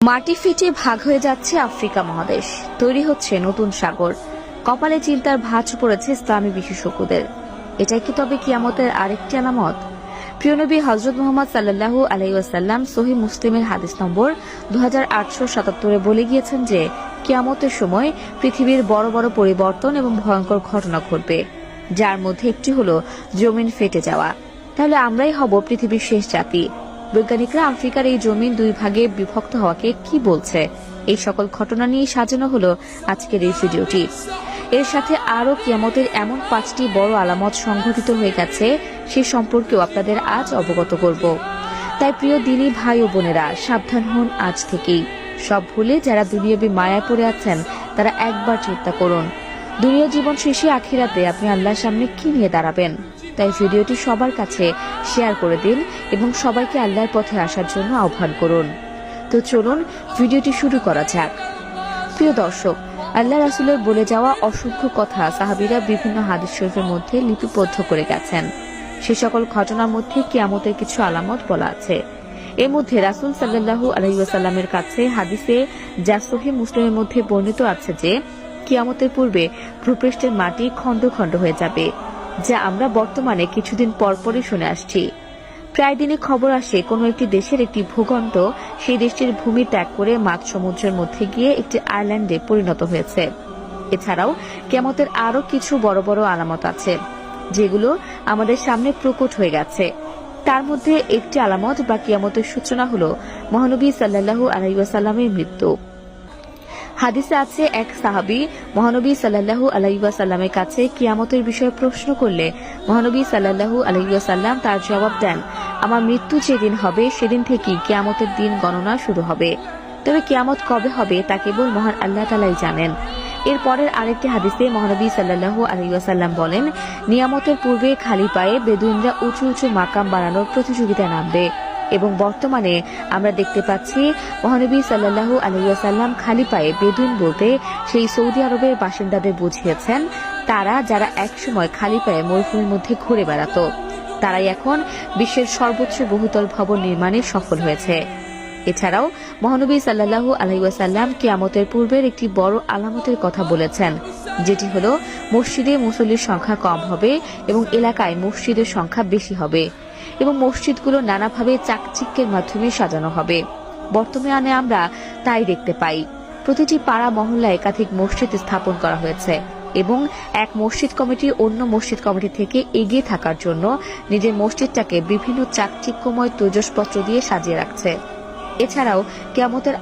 মাটি ফেটে ভাগ হয়ে যাচ্ছে আফ্রিকা মহাদেশ, তৈরি হচ্ছে নতুন সাগর। কপালে চিন্তার ভাঁজ পড়েছে ইসলামী বিশেষজ্ঞদের। এটাই কি তবে কিয়ামতের আরেকটি আলামত? প্রিয় নবী হযরত মুহাম্মদ সাল্লাল্লাহু আলাইহি ওয়াসাল্লাম সহিহ মুসলিমের হাদিস নম্বর 2877 বলে গিয়েছেন যে কিয়ামতের সময় পৃথিবীর বড় বড় পরিবর্তন এবং ভয়ঙ্কর ঘটনা ঘটবে, যার মধ্যে একটি হলো জমিন ফেটে যাওয়া। তাহলে আমরাই হব পৃথিবীর শেষ জাতি। বৈজ্ঞানিকরা আফ্রিকার এই জমিন দুই ভাগে বিভক্ত হওয়াকে কি বলছে, এই সকল ঘটনা নিয়ে সাজানো হলো আজকের এই ভিডিওটি। এর সাথে আরো কিয়ামতের এমন 5টি বড় আলামত সংঘটিত হয়ে গেছে, সে সম্পর্কেও আপনাদের আজ অবগত করব। তাই প্রিয় দিনী ভাই ও বোনেরা, সাবধান হন আজ থেকেই। সব ভুলে যারা দুনিয়াবী মায়ায় পড়ে আছেন, তারা একবার চিন্তা করুন, দুনিয়া জীবন শেষে আখিরাতে আপনি আল্লাহর সামনে কি নিয়ে দাঁড়াবেন। তাই ভিডিওটি সবার কাছে শেয়ার করে দিন এবং সবাইকে আল্লাহর পথে আসার জন্য আহ্বান করুন। তো চলুন ভিডিওটি শুরু করা যাক। প্রিয় দর্শক, আল্লাহ রাসূলের বলে যাওয়া অসংখ্য কথা সাহাবীরা বিভিন্ন হাদিস শরীফের মধ্যে লিপিবদ্ধ করে গেছেন। সে সকল ঘটনার মধ্যে কিয়ামতের কিছু আলামত বলা আছে। এর মধ্যে রাসূল সাল্লাল্লাহু আলাইহি ওয়াসাল্লামের কাছে হাদিসে যা সহিহ মুসলিমের মধ্যে বর্ণিত আছে যে কিয়ামতের পূর্বে ভূপৃষ্ঠের মাটি খণ্ড খণ্ড হয়ে যাবে, যা আমরা বর্তমানে কিছুদিন পরপরই শুনে আসছি। প্রায় দিনই খবর আসে কোনো একটি দেশের একটি ভূখণ্ড সেই দেশটির ভূমি ত্যাগ করে মাঝ সমুদ্রের মধ্যে গিয়ে একটি আইল্যান্ডে পরিণত হয়েছে। এছাড়াও কিয়ামতের আরো কিছু বড় বড় আলামত আছে, যেগুলো আমাদের সামনে প্রকট হয়ে গেছে। তার মধ্যে একটি আলামত বা কিয়ামতের সূচনা হলো মহানবী সাল্লাল্লাহু আলাইহি ওয়াসাল্লামের মৃত্যু। হাদিসে আছে, এক সাহাবী মহানবী সাল্লাল্লাহু আলাইহি ওয়াসাল্লামের কাছে কিয়ামতের বিষয়ে প্রশ্ন করলে মহানবী সাল্লাল্লাহু আলাইহি ওয়াসাল্লাম তার জবাব দেন, আমার মৃত্যু যেদিন হবে সেদিন থেকেই কিয়ামতের দিন গণনা শুরু হবে। তবে কিয়ামত কবে হবে তা কেবল মহান আল্লাহ তাআলাই জানেন। এর পরের আরেকটি হাদিসে মহানবী সাল্লাল্লাহু আলাইহি ওয়াসাল্লাম বলেন, নিয়ামতের পূর্বে খালি পায়ে বেদুইনরা উঁচু উঁচু মাকাম বানানোর প্রতিযোগিতায় নামবে। এবং বর্তমানে আমরা দেখতে পাচ্ছি মহানবী সাল্লাল্লাহু আলাইহি ওয়াসাল্লাম খালি পায়ে বেদুইন বলতে সেই সৌদি আরবের বাসিন্দাদের বুঝিয়েছেন, তারা যারা একসময় খালি পায়ে মরুভূমির মধ্যে ঘুরে বেড়াতো, তারাই এখন বিশ্বের সর্বোচ্চ বহুতল ভবন নির্মাণে সফল হয়েছে। এছাড়াও মহানবী সাল্লাল্লাহু আলাইহি ওয়াসাল্লাম কিয়ামতের পূর্বের একটি বড় আলামতের কথা বলেছেন, যেটি হলো মসজিদে মুসল্লির সংখ্যা কম হবে এবং এলাকায় মসজিদের সংখ্যা বেশি হবে এবং মসজিদগুলো নানাভাবে চাকচিক্যের মাধ্যমে সাজানো হবে। বর্তমানে আমরা তাই দেখতে পাই। প্রতিটি পাড়া মহল্লায় একাধিক মসজিদ স্থাপন করা হয়েছে এবং এক মসজিদ কমিটি অন্য মসজিদ কমিটি থেকে এগিয়ে থাকার জন্য নিজের মসজিদটাকে বিভিন্ন চাকচিক্যময় তৈজসপত্র দিয়ে সাজিয়ে রাখছে। এছাড়াও কিয়ামতের